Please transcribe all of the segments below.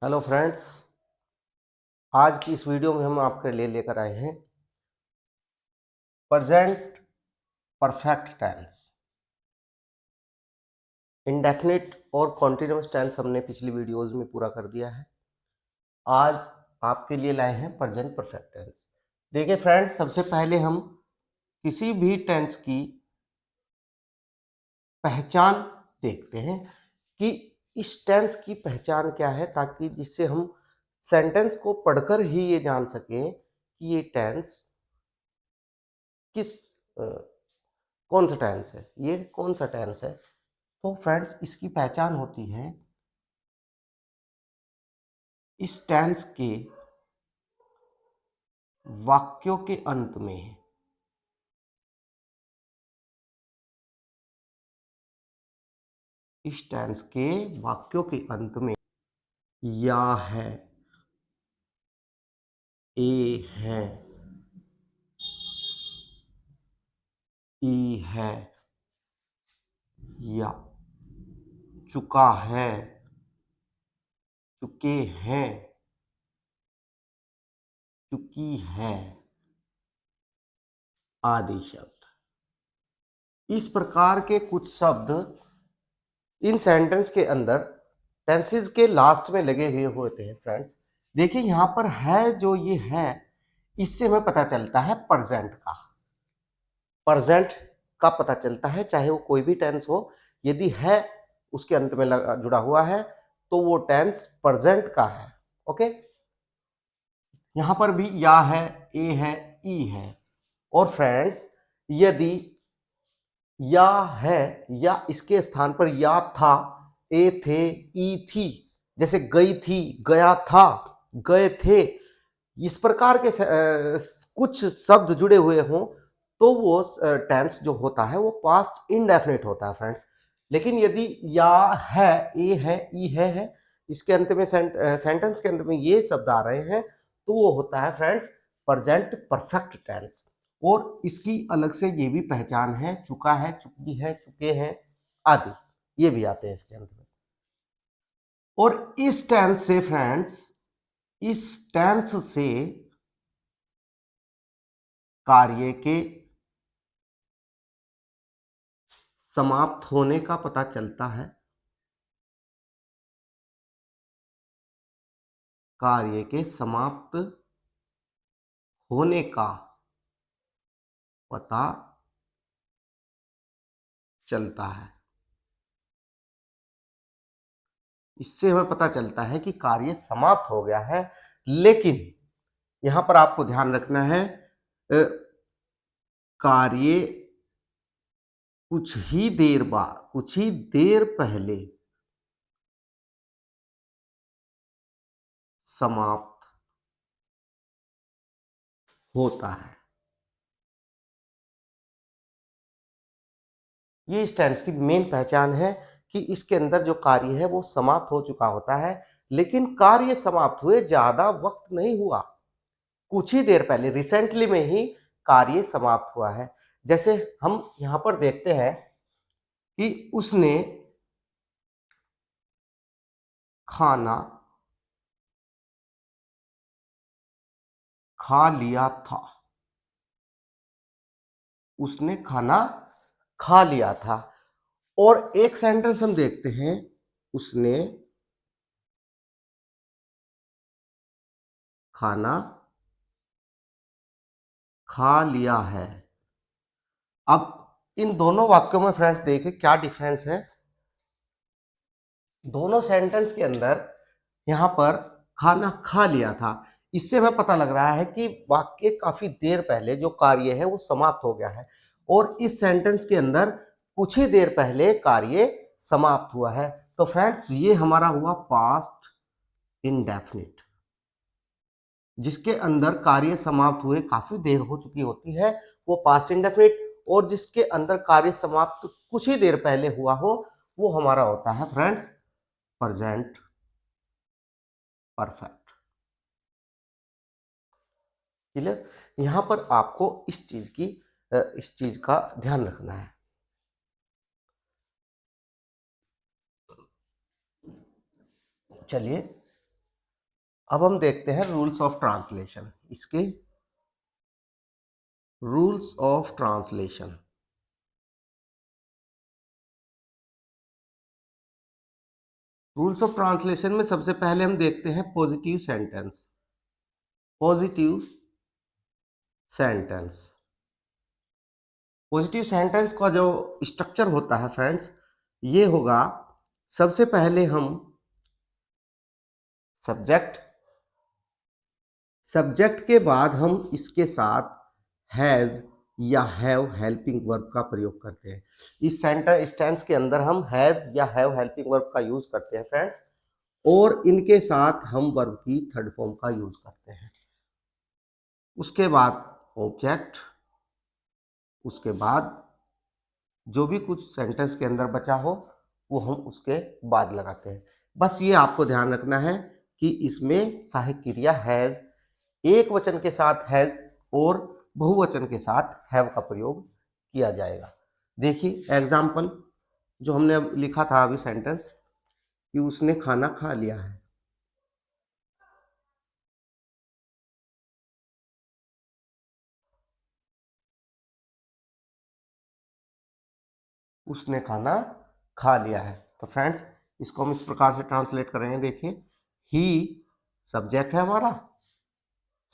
Hello friends, आज की इस वीडियो में हम आपके लिए लेकर आए हैं प्रेजेंट परफेक्ट टेंस। इंडेफिनिट और कॉन्टिन्यूअस टेंस हमने पिछली वीडियोस में पूरा कर दिया है। आज आपके लिए लाए हैं प्रेजेंट परफेक्ट टेंस। देखिए फ्रेंड्स, सबसे पहले हम किसी भी टेंस की पहचान देखते हैं कि इस टेंस की पहचान क्या है, ताकि जिससे हम सेंटेंस को पढ़कर ही ये जान सकें कि ये टेंस किस कौन सा टेंस है, ये कौन सा टेंस है। तो फ्रेंड्स, इसकी पहचान होती है इस टेंस के वाक्यों के अंत में इस टेंस के वाक्यों के अंत में या है, ए है, ई है, या चुका है, चुके हैं, चुकी है आदि शब्द। इस प्रकार के कुछ शब्द इन सेंटेंस के अंदर टेंसेस के लास्ट में लगे हुए होते हैं। फ्रेंड्स देखिए, यहां पर है, जो ये है, इससे हमें पता चलता है प्रेजेंट का पता चलता है, चाहे वो कोई भी टेंस हो। यदि है उसके अंत में जुड़ा हुआ है तो वो टेंस प्रेजेंट का है। ओके, यहां पर भी या है, ए है, ई है। और फ्रेंड्स, यदि या है या इसके स्थान पर या था, ए थे, ई थी, जैसे गई थी, गया था, गए थे, इस प्रकार के कुछ शब्द जुड़े हुए हों तो वो टेंस जो होता है वो पास्ट इंडेफिनिट होता है फ्रेंड्स। लेकिन यदि या है, ए है, ई है, इसके अंत में सेंटेंस के अंत में ये शब्द आ रहे हैं तो वो होता है फ्रेंड्स प्रेजेंट परफेक्ट टेंस। और इसकी अलग से ये भी पहचान है, चुका है, चुकी है, चुके हैं आदि, ये भी आते हैं इसके अंत में। और इस टेंस से फ्रेंड्स, इस टेंस से कार्य के समाप्त होने का पता चलता है, कार्य के समाप्त होने का पता चलता है। इससे हमें पता चलता है कि कार्य समाप्त हो गया है। लेकिन यहां पर आपको ध्यान रखना है, कार्य कुछ ही देर बाद, कुछ ही देर पहले समाप्त होता है। ये इस टेंस की मेन पहचान है कि इसके अंदर जो कार्य है वो समाप्त हो चुका होता है। लेकिन कार्य समाप्त हुए ज्यादा वक्त नहीं हुआ, कुछ ही देर पहले, रिसेंटली में ही कार्य समाप्त हुआ है। जैसे हम यहां पर देखते हैं कि उसने खाना खा लिया था, उसने खाना खा लिया था। और एक सेंटेंस हम देखते हैं, उसने खाना खा लिया है। अब इन दोनों वाक्यों में फ्रेंड्स देखिए क्या डिफरेंस है। दोनों सेंटेंस के अंदर यहां पर खाना खा लिया था, इससे हमें पता लग रहा है कि वाक्य काफी देर पहले जो कार्य है वो समाप्त हो गया है। और इस सेंटेंस के अंदर कुछ ही देर पहले कार्य समाप्त हुआ है। तो फ्रेंड्स, ये हमारा हुआ पास्ट इंडेफिनिट, जिसके अंदर कार्य समाप्त हुए काफी देर हो चुकी होती है वो पास्ट इंडेफिनिट। और जिसके अंदर कार्य समाप्त कुछ ही देर पहले हुआ हो वो हमारा होता है फ्रेंड्स प्रेजेंट परफेक्ट। क्लियर? यहां पर आपको इस चीज का ध्यान रखना है। चलिए अब हम देखते हैं रूल्स ऑफ ट्रांसलेशन, इसके rules of translation. Rules of translation में सबसे पहले हम देखते हैं positive sentence. Positive sentence, positive sentence का जो स्ट्रक्चर होता है फ्रेंड्स, ये होगा, सबसे पहले हम सब्जेक्ट, सब्जेक्ट के बाद हम इसके साथ हैज या हैव हेल्पिंग वर्ब का प्रयोग करते हैं। इस सेंटेंस टेंस के अंदर हम हैज या हैव हेल्पिंग वर्ब का यूज करते हैं फ्रेंड्स, और इनके साथ हम वर्ब की थर्ड फॉर्म का यूज करते हैं। उसके बाद ऑब्जेक्ट, उसके बाद जो भी कुछ सेंटेंस के अंदर बचा हो वो हम उसके बाद लगाते हैं। बस ये आपको ध्यान रखना है कि इसमें सहायक क्रिया हैज, एक वचन के साथ हैज और बहुवचन के साथ हैव का प्रयोग किया जाएगा। देखिए एग्जाम्पल जो हमने अब लिखा था अभी सेंटेंस, कि उसने खाना खा लिया है। उसने खाना खा लिया है। तो फ्रेंड्स इसको हम इस प्रकार से ट्रांसलेट करेंगे, देखिए ही सब्जेक्ट है हमारा,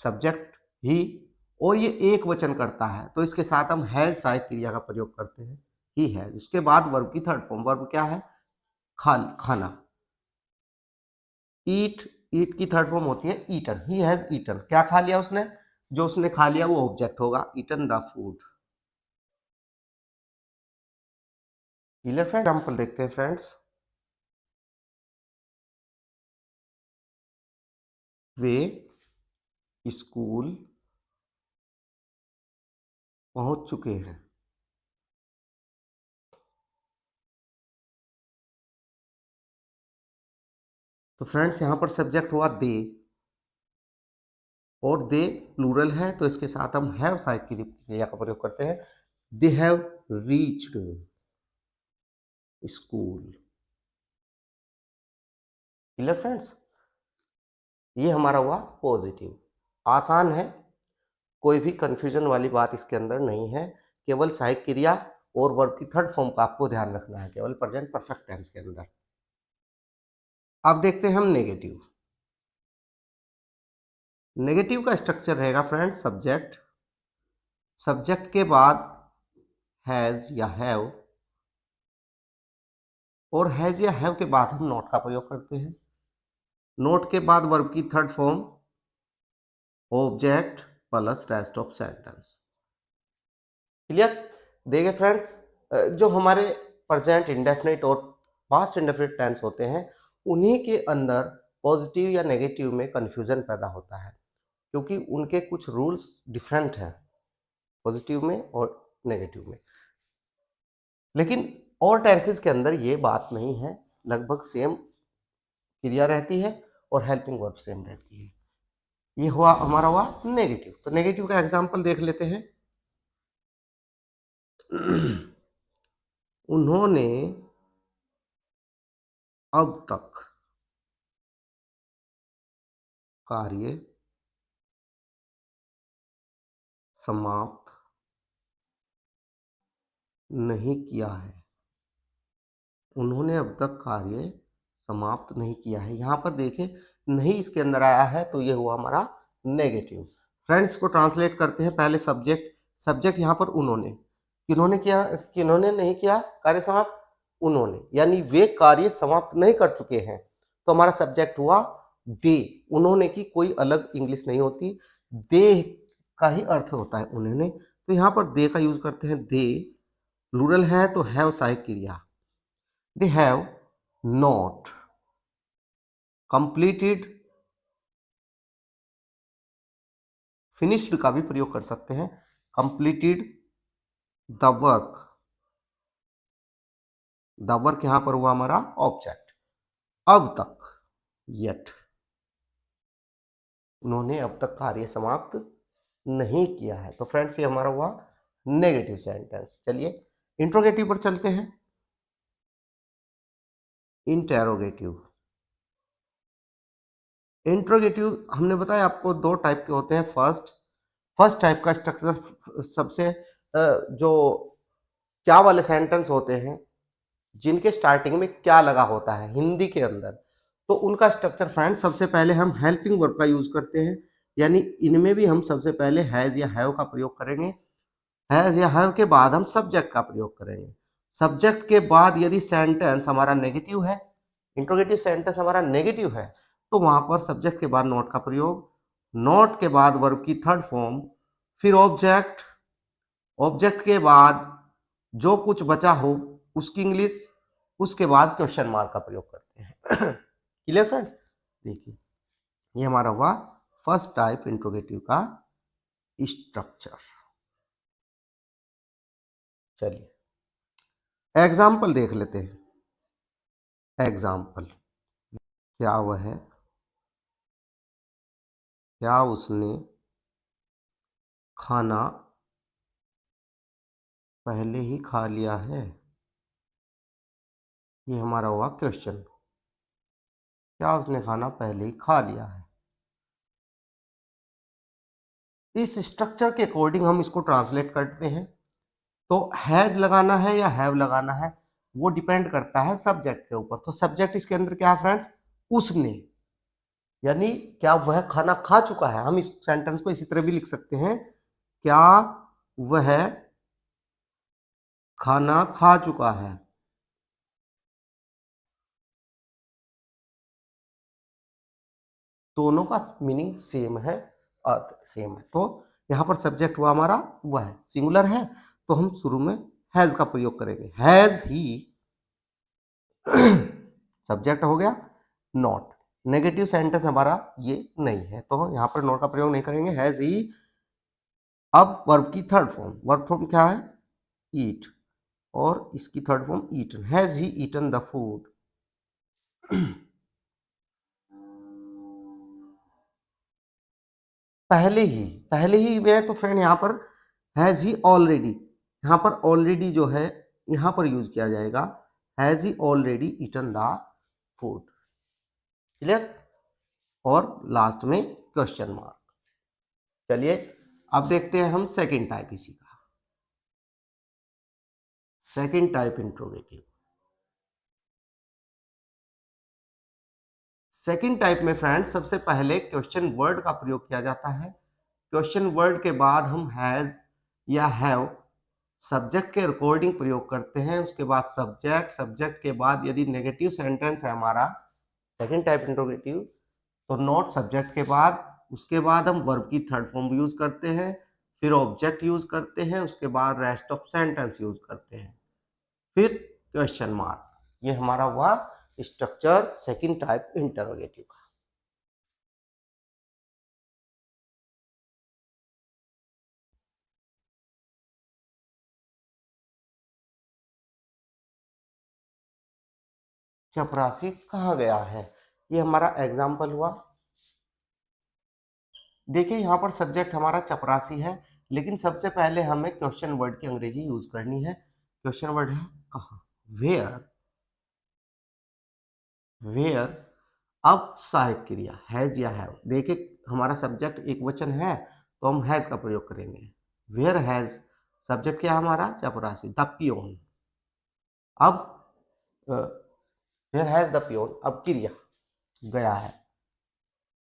सब्जेक्ट ही, और ये एक वचन करता है तो इसके साथ हम हैज सहायक क्रिया का प्रयोग करते हैं, ही हैज। उसके बाद वर्ब की थर्ड फॉर्म, वर्ब क्या है, खाना। ईट, ईट की थर्ड फॉर्म होती है ईटन, ही हैज ईटन, क्या खा लिया उसने, जो उसने खा लिया वो ऑब्जेक्ट होगा, eaten the food. Clear friend, example देखते हैं फ्रेंड्स। वे स्कूल पहुंच चुके हैं। तो फ्रेंड्स यहां पर सब्जेक्ट हुआ दे, और दे प्लूरल है तो इसके साथ हम हैव सहायक क्रिया का प्रयोग करते हैं, they have reached school. Clear friends, ये हमारा हुआ पॉजिटिव, आसान है, कोई भी कंफ्यूजन वाली बात इसके अंदर नहीं है, केवल सहायक क्रिया और वर्ब की थर्ड फॉर्म का आपको ध्यान रखना है, केवल प्रेजेंट परफेक्ट टेंस के अंदर। अब देखते हैं हम नेगेटिव। नेगेटिव का स्ट्रक्चर रहेगा फ्रेंड्स, सब्जेक्ट, सब्जेक्ट के बाद हैज या हैव, और हैज या हैव के बाद हम नॉट का प्रयोग करते हैं। नोट के बाद वर्ब की third form object plus rest of sentence. Clear, देखिए फ्रेंड्स, जो हमारे प्रेजेंट इंडेफिनिट और पास्ट इंडेफिनिट टेंस होते हैं उन्हीं के अंदर पॉजिटिव या नेगेटिव में कंफ्यूजन पैदा होता है, क्योंकि उनके कुछ रूल्स डिफरेंट हैं पॉजिटिव में और नेगेटिव में। लेकिन और टेंसेस के अंदर ये बात नहीं है, लगभग सेम क्रिया रहती है और हेल्पिंग वर्ब सेम रहती है। ये हुआ हमारा हुआ नेगेटिव। तो नेगेटिव का एग्जांपल देख लेते हैं। उन्होंने अब तक कार्य समाप्त नहीं किया है। उन्होंने अब तक कार्य समाप्त नहीं किया है। यहाँ पर देखें नहीं इसके अंदर आया है तो ये हुआ हमारा नेगेटिव। फ्रेंड्स को ट्रांसलेट करते हैं, पहले सब्जेक्ट, सब्जेक्ट यहाँ पर उन्होंने, किन्होंने किया, किन्होंने नहीं किया कार्य समाप्त, उन्होंने, यानी वे कार्य समाप्त नहीं कर चुके हैं। तो हमारा सब्जेक्ट हुआ दे, उन्होंने की कोई अलग इंग्लिश नहीं होती, दे का ही अर्थ होता है उन्होंने। तो यहाँ पर दे का यूज करते हैं, दे प्लूरल है तो हैव सहायक क्रिया, they have not completed, finished का भी प्रयोग कर सकते हैं, completed the work, the work यहां पर हुआ हमारा ऑब्जेक्ट, अब तक yet, उन्होंने अब तक कार्य समाप्त नहीं किया है। तो फ्रेंड्स ये हमारा हुआ नेगेटिव सेंटेंस। चलिए इंट्रोगेटिव पर चलते हैं। इंटेरोगेटिव, इंट्रोगेटिव हमने बताया आपको दो टाइप के होते हैं। फर्स्ट टाइप का स्ट्रक्चर सबसे जो क्या वाले सेंटेंस होते हैं जिनके स्टार्टिंग में क्या लगा होता है हिंदी के अंदर, तो उनका स्ट्रक्चर फ्रेंड्स सबसे पहले हम हेल्पिंग वर्ब का यूज करते हैं, यानी इनमें भी हम सबसे पहले हैज या हैव का प्रयोग करेंगे। हैज या हैव के बाद हम सब्जेक्ट का प्रयोग करेंगे। सब्जेक्ट के बाद यदि सेंटेंस हमारा नेगेटिव है, इंट्रोगेटिव सेंटेंस हमारा नेगेटिव है, तो वहां पर सब्जेक्ट के बाद नॉट का प्रयोग, नॉट के बाद वर्ब की थर्ड फॉर्म, फिर ऑब्जेक्ट, ऑब्जेक्ट के बाद जो कुछ बचा हो उसकी इंग्लिश, उसके बाद क्वेश्चन मार्क का प्रयोग करते हैं। Clear friends? देखिए ये हमारा हुआ फर्स्ट टाइप इंट्रोगेटिव का स्ट्रक्चर। चलिए एग्जाम्पल देख लेते हैं। एग्जाम्पल, क्या वह है, क्या उसने खाना पहले ही खा लिया है। ये हमारा हुआ क्वेश्चन, क्या उसने खाना पहले ही खा लिया है। इस स्ट्रक्चर के अकॉर्डिंग हम इसको ट्रांसलेट करते हैं। तो हैज लगाना है या हैव लगाना है वो डिपेंड करता है सब्जेक्ट के ऊपर। तो सब्जेक्ट इसके अंदर क्या है फ्रेंड्स? उसने, यानी क्या वह खाना खा चुका है। हम इस सेंटेंस को इसी तरह भी लिख सकते हैं, क्या वह खाना खा चुका है। दोनों का मीनिंग सेम है, अर्थ सेम है। तो यहां पर सब्जेक्ट हुआ हमारा वह है, सिंगुलर है, तो हम शुरू में हैज का प्रयोग करेंगे। हैज ही, सब्जेक्ट हो गया। नॉट, नेगेटिव सेंटेंस हमारा ये नहीं है, तो यहां पर नॉट का प्रयोग नहीं करेंगे। हैज ही, अब वर्ब की थर्ड फॉर्म, वर्ब फॉर्म क्या है? ईट, और इसकी third form eaten. Has he eaten the food. पहले ही, पहले ही में तो फ्रेंड यहाँ पर हैज ही ऑलरेडी, यहाँ पर ऑलरेडी जो है यहाँ पर यूज किया जाएगा। Has he already eaten the food. Clear? और लास्ट में क्वेश्चन मार्क। चलिए अब देखते हैं हम सेकंड टाइप इसी का, second type interrogative. Second type में फ्रेंड्स सबसे पहले क्वेश्चन वर्ड का प्रयोग किया जाता है। क्वेश्चन वर्ड के बाद हम हैज या हैव सब्जेक्ट के अकॉर्डिंग प्रयोग करते हैं। उसके बाद सब्जेक्ट, सब्जेक्ट के बाद यदि नेगेटिव सेंटेंस है हमारा सेकंड टाइप इंट्रोगेटिव, तो नॉट सब्जेक्ट के बाद, उसके बाद हम वर्ब की थर्ड फॉर्म यूज करते हैं, फिर ऑब्जेक्ट यूज करते हैं, उसके बाद रेस्ट ऑफ सेंटेंस यूज करते हैं, फिर क्वेश्चन मार्क। ये हमारा हुआ स्ट्रक्चर सेकंड टाइप इंटरोगेटिव का। चपरासी कहाँ गया है, ये हमारा एग्जाम्पल हुआ। देखिए यहाँ पर सब्जेक्ट हमारा चपरासी है, लेकिन सबसे पहले हमें क्वेश्चन वर्ड की अंग्रेजी यूज करनी है। क्वेश्चन वर्ड है कहाँ, वेयर। वेयर, अब सहायक क्रिया हैज या हैव। देखिए हमारा सब्जेक्ट एक वचन है, तो हम हैज का प्रयोग करेंगे। वेयर हैज, सब्जेक्ट क्या हमारा? चपरासी, द पियोन। अब वेयर हैज द पियोन, अब क्रिया गया है,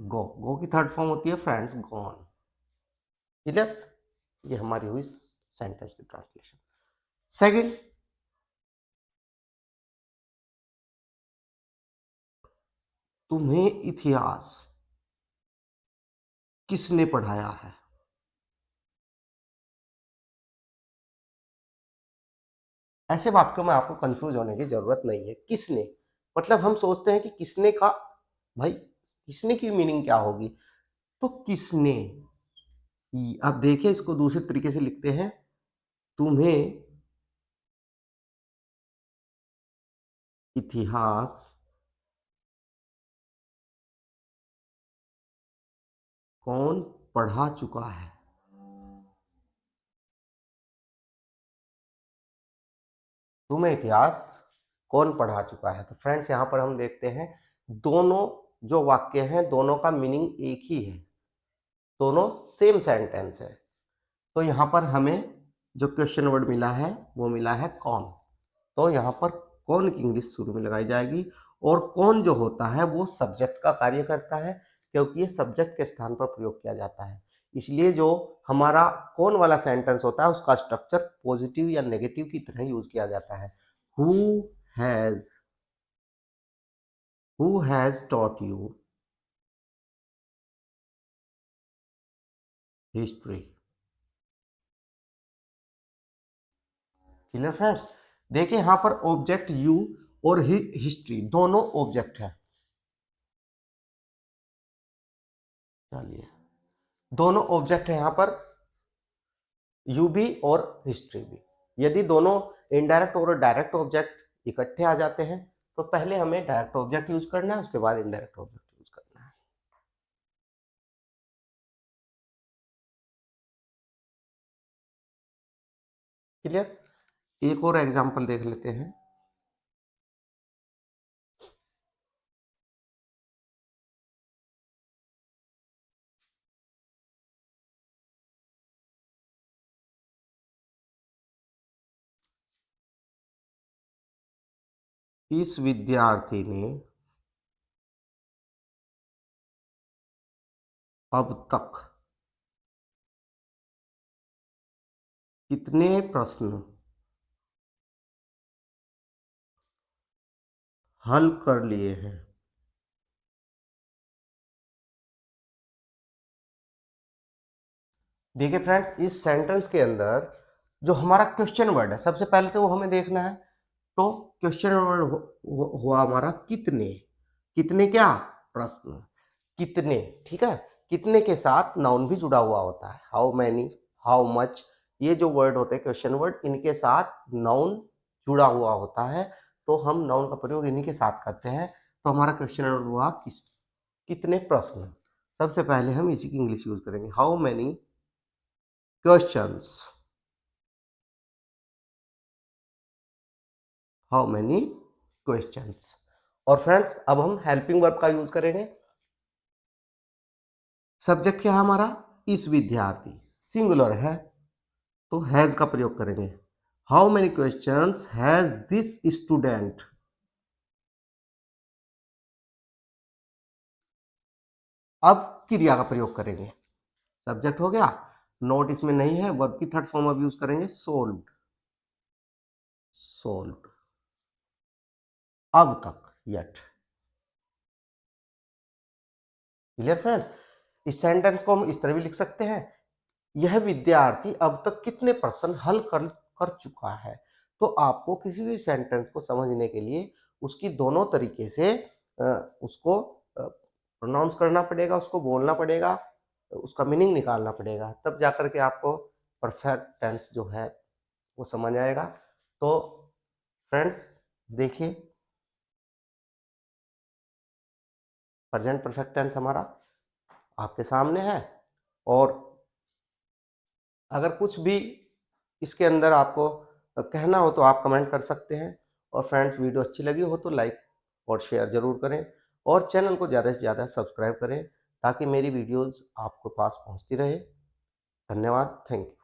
गो। गो की थर्ड फॉर्म होती है फ्रेंड्स गॉन। क्लियर? ये हमारी हुई सेंटेंस की ट्रांसलेशन। सेकंड, तुम्हें इतिहास किसने पढ़ाया है। ऐसे वाक्यों में आपको कंफ्यूज होने की जरूरत नहीं है। किसने, मतलब हम सोचते हैं कि किसने का, भाई किसने की मीनिंग क्या होगी, तो किसने। अब देखिए इसको दूसरे तरीके से लिखते हैं, तुम्हें इतिहास कौन पढ़ा चुका है। तुम्हें इतिहास कौन पढ़ा चुका है। तो फ्रेंड्स यहां पर हम देखते हैं दोनों जो वाक्य हैं दोनों का मीनिंग एक ही है, दोनों सेम सेंटेंस है। तो यहाँ पर हमें जो क्वेश्चन वर्ड मिला है वो मिला है कौन। तो यहाँ पर कौन की इंग्लिश शुरू में लगाई जाएगी, और कौन जो होता है वो सब्जेक्ट का कार्य करता है, क्योंकि ये सब्जेक्ट के स्थान पर प्रयोग किया जाता है। इसलिए जो हमारा कौन वाला सेंटेंस होता है उसका स्ट्रक्चर पॉजिटिव या नेगेटिव की तरह यूज किया जाता है। Who has, who has taught you history. Clear friends? देखिए यहाँ पर ऑब्जेक्ट यू और हिस्ट्री दोनों ऑब्जेक्ट है। चलिए, दोनों ऑब्जेक्ट है यहाँ पर, यू भी और हिस्ट्री भी। यदि दोनों इनडायरेक्ट और डायरेक्ट ऑब्जेक्ट इकट्ठे आ जाते हैं तो पहले हमें डायरेक्ट ऑब्जेक्ट यूज करना है, उसके बाद इनडायरेक्ट ऑब्जेक्ट यूज करना है। क्लियर? एक और एग्जांपल देख लेते हैं। इस विद्यार्थी ने अब तक कितने प्रश्न हल कर लिए हैं? देखिए फ्रेंड्स, इस सेंटेंस के अंदर जो हमारा क्वेश्चन वर्ड है सबसे पहले तो वो हमें देखना है। तो क्वेश्चन वर्ड हुआ हमारा कितने। कितने क्या? प्रश्न। कितने, ठीक है। कितने के साथ नाउन भी जुड़ा हुआ होता है, हाउ मैनी, हाउ मच। ये जो वर्ड होते हैं क्वेश्चन वर्ड, इनके साथ नाउन जुड़ा हुआ होता है, तो हम नाउन का प्रयोग इन्हीं के साथ करते हैं। तो हमारा क्वेश्चन वर्ड हुआ कितने प्रश्न। सबसे पहले हम इसी की इंग्लिश यूज करेंगे, how many questions, how many questions. और फ्रेंड्स अब हम हेल्पिंग वर्ब का यूज करेंगे। सब्जेक्ट क्या है हमारा? इस विद्यार्थी, सिंगुलर है तो हैज का प्रयोग करेंगे। How many questions has this student. अब क्रिया का प्रयोग करेंगे। सब्जेक्ट हो गया, नोट इसमें नहीं है, वर्ब की थर्ड फॉर्म अब यूज करेंगे, सोल्व्ड। सोल्व्ड, अब तक, येट। Clear friends? इस सेंटेंस को हम इस तरह भी लिख सकते हैं, यह विद्यार्थी अब तक कितने प्रश्न हल कर चुका है। तो आपको किसी भी सेंटेंस को समझने के लिए उसकी दोनों तरीके से उसको प्रोनाउंस करना पड़ेगा, उसको बोलना पड़ेगा, उसका मीनिंग निकालना पड़ेगा, तब जाकर के आपको परफेक्ट टेंस जो है वो समझ आएगा। तो फ्रेंड्स देखिए, प्रेजेंट परफेक्ट टेंस हमारा आपके सामने है, और अगर कुछ भी इसके अंदर आपको कहना हो तो आप कमेंट कर सकते हैं। और फ्रेंड्स वीडियो अच्छी लगी हो तो लाइक और शेयर जरूर करें, और चैनल को ज़्यादा से ज़्यादा सब्सक्राइब करें ताकि मेरी वीडियोस आपके पास पहुंचती रहे। धन्यवाद, थैंक यू।